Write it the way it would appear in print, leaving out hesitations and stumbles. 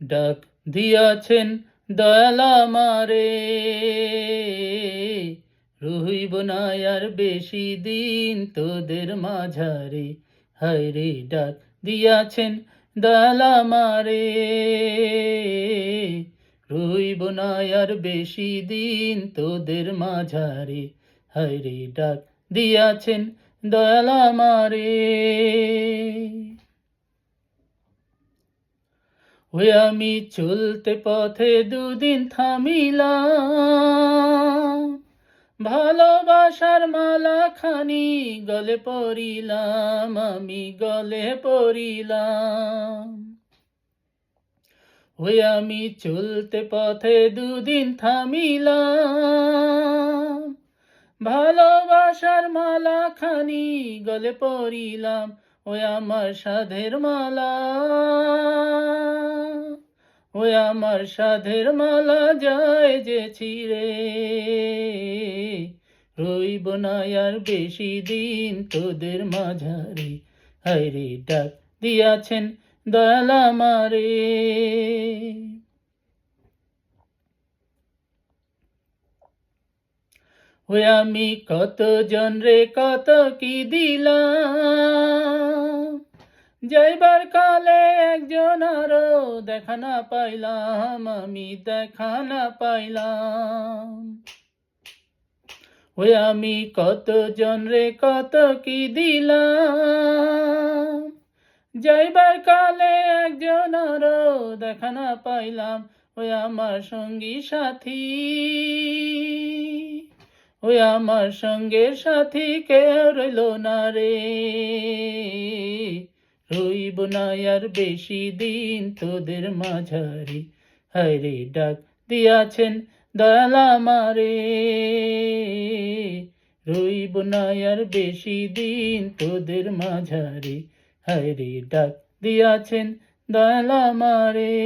ডাক দিয়াছেন দয়াল আমারে, রহিব না আর বেশি দিন তোদের মাঝারে। হায়রে ডাক দিয়াছেন দয়াল আমারে, রহিব না আর বেশি দিন তোদের মাঝারে। হায়রে ডাক দিয়াছেন দয়াল আমারে। ওই আমি চলতে পথে দুদিন থামিলাম, ভালোবাসার মালা খানি গলে পরিলাম, আমি গলে পরিলাম। ওই আমি চলতে পথে দুদিন থামিলাম, ভালোবাসার মালা খানি গলে পরিলাম। ওই আমার সাধের মালা, ওই আমার সাধের মালা যায় যে ছিঁড়ে, রইব না আর বেশি দিন তোদের মাঝারে। হায়রে ডাক দিয়াছেন দয়াল আমারে। ওই আমি কত জন রে কত কি দিলাম, যাইবার কালে একজন আরো দেখা না পাইলাম, আমি দেখা না পাইলাম। ওই আমি কত জন রে কত কি দিলাম, যাইবার কালে একজন আরো দেখা না পাইলাম। ওই আমার সঙ্গী সাথী, ওই আমার সঙ্গের সাথী কেউ রইল না রে, রইব না আর বেশি দিন তোদের মাঝারে। হায়রে ডাক দিয়াছেন দয়াল আমারে, রইব না আর বেশি দিন তোদের মাঝারে। হায়রে ডাক দিয়াছেন দয়াল আমারে।